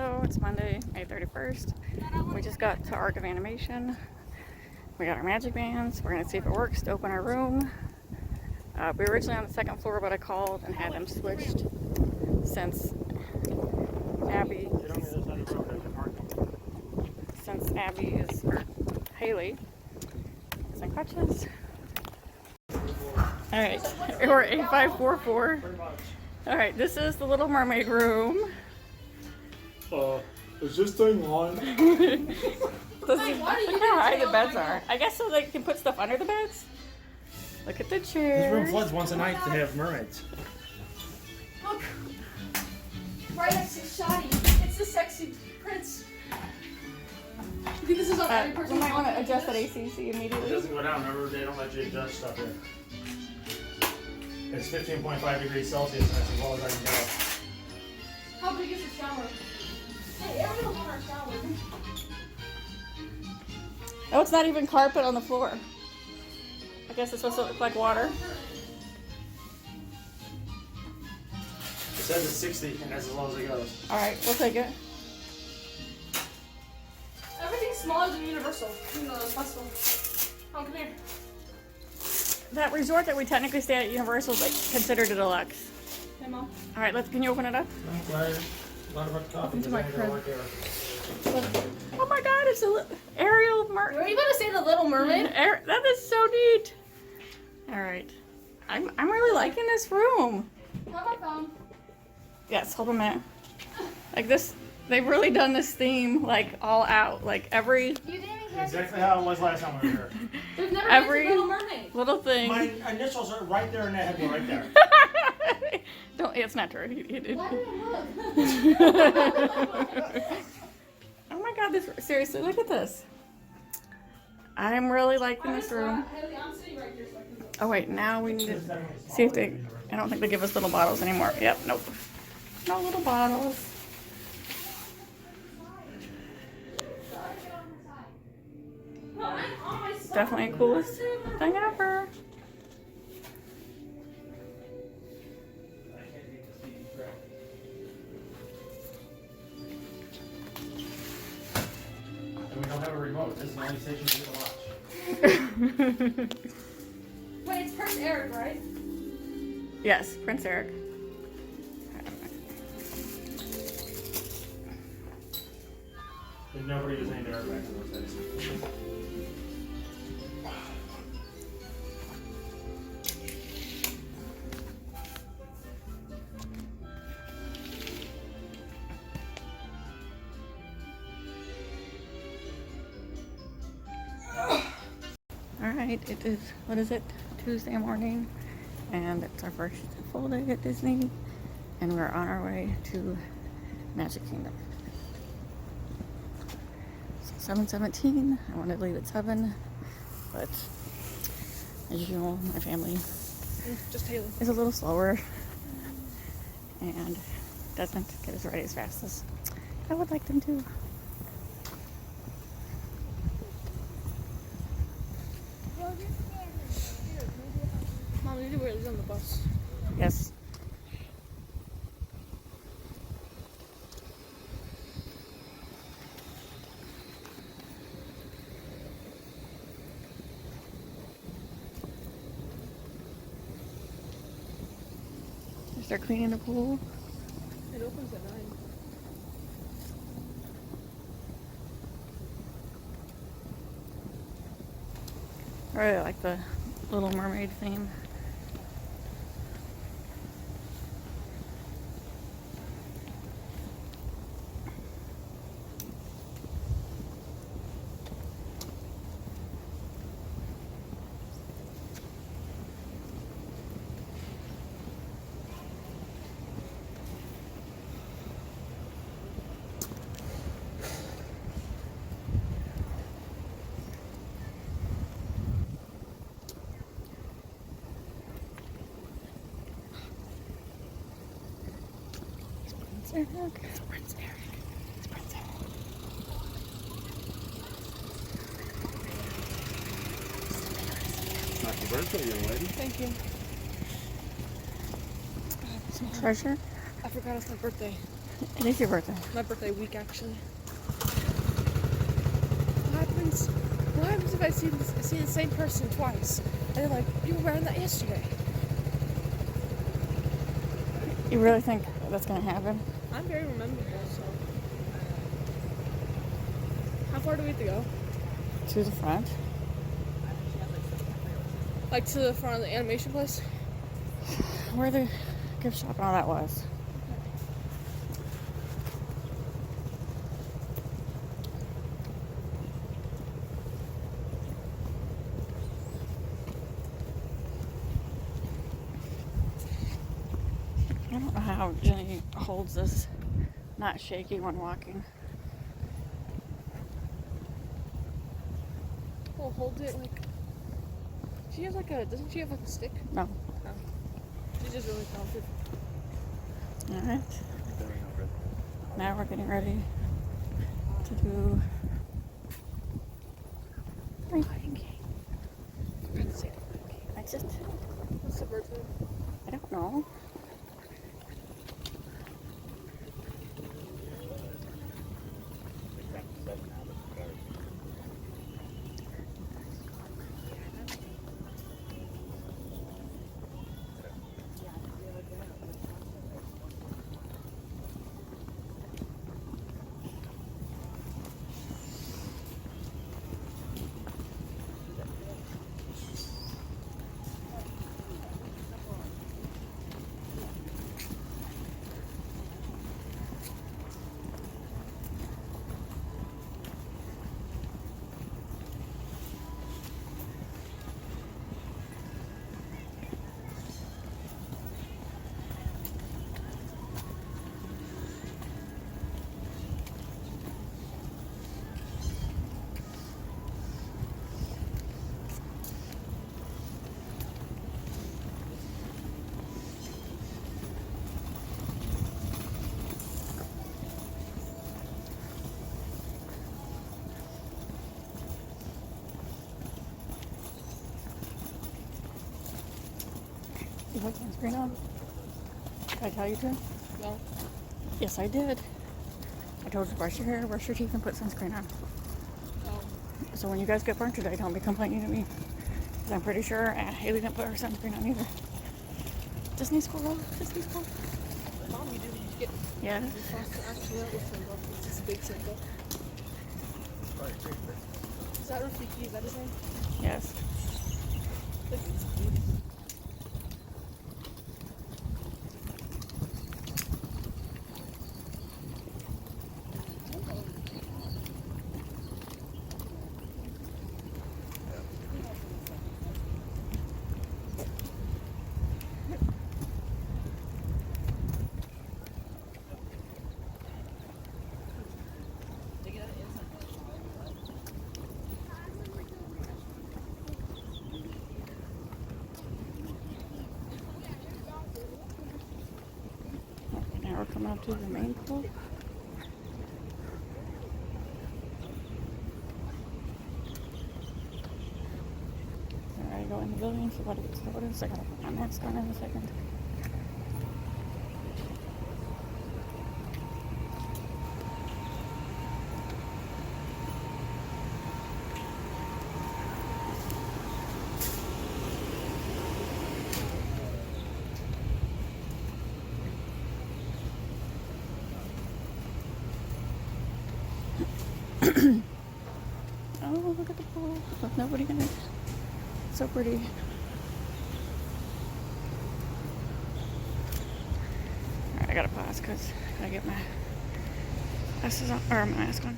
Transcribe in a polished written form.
So it's Monday, May 31st. We just got to Arc of Animation. We got our magic bands. We're gonna see if it works to open our room. We were originally on the second floor, but I called and had them switched since Abby Haley is on crutches. Alright, we're 8544. Alright, this is the Little Mermaid room. Is this thing on? Look how high the beds are. I guess so they can put stuff under the beds. Look at the chairs. This room floods once a night to have mermaids. Look! Right next to Shoddy. It's the sexy prince. You think this is on every person? We might want to adjust that ACC immediately. It doesn't go down. Remember, they don't let you adjust stuff here. It's 15.5 degrees Celsius, and that's as low as I can go. How big is the shower? Hey, everyone want our shower. Oh, it's not even carpet on the floor. I guess it's supposed to look like water. It says it's 60, and that's as low as it goes. Alright, we'll take it. Everything's smaller than Universal. You know, that's possible. Oh, come here. That resort that we technically stay at Universal is like considered a deluxe. Hey, Mom. Alright, can you open it up? Welcome to my crib. Oh my god, it's a Ariel Mermaid. Were you about to say the Little Mermaid? That is so neat. Alright. I'm really liking this room. Have my phone. Yes, hold a minute. Like this, they've really done this theme like all out. Like every You didn't even catch Exactly how it was last time we were here. We've never Every- been to Little Mermaid. little thing. My initials are right there, and that head go right there. Don't. It's not true. He did. Why did I look? Oh my god! This seriously. Look at this. I'm really liking this room. Haley, I'm sitting right here so I can go. Oh wait, now we need to see if they. I don't think they give us little bottles anymore. Yep. Nope. No little bottles. No, I'm on my side. Definitely the coolest thing ever. And we don't have a remote. This is the only station you can watch. Wait, it's Prince Eric, right? Yes, Prince Eric. And nobody was named Eric back in those days. Alright, it is, what is it? Tuesday morning, and it's our first full day at Disney, and we're on our way to Magic Kingdom. So 7:17, I wanted to leave at 7, but as usual, my family Just Haley. is a little slower and doesn't get us ready as fast as I would like them to. Mom, you need to wear these on the bus. Yes. Start cleaning the pool. It opens at 9. I really like the Little Mermaid theme. Eric. It's Prince Eric. It's Prince Eric. Happy birthday, young lady. Thank you. Some treasure. I forgot it's my birthday. It is your birthday. My birthday week, actually. What happens if I see the same person twice? And they're like, you were wearing that yesterday. You really think that's gonna happen? I'm very memorable, so. How far do we have to go? To the front. Like to the front of the animation place? Where the gift shop and all that was. I don't know how Jenny holds this not shaky when walking. Well, hold it like. She has like a. Doesn't she have like a stick? No. No. She's just really talented. Alright. Now we're getting ready to do Lion King. I just, What's the bird's name? I don't know. You put sunscreen on? Did I tell you to? No. Yes, I did. I told you to brush your hair, brush your teeth, and put sunscreen on. Oh. So when you guys get burnt today, don't be complaining to me. Because I'm pretty sure Haley didn't put her sunscreen on either. Disney squirrel. Disney squirrel. Mom, you didn't get. Yeah. You supposed to actually have a symbol. It's just a big symbol. Is that Rafiki? Is that his name? Yes. Look, it's beautiful. Okay, now we're coming up to the main pool. Alright, I go in the building, see what it's noticed. I gotta put my mask on in a second. Oh, look at the pool with nobody in it. So pretty. Alright, I gotta pause because I gotta get my glasses on, or my mask on.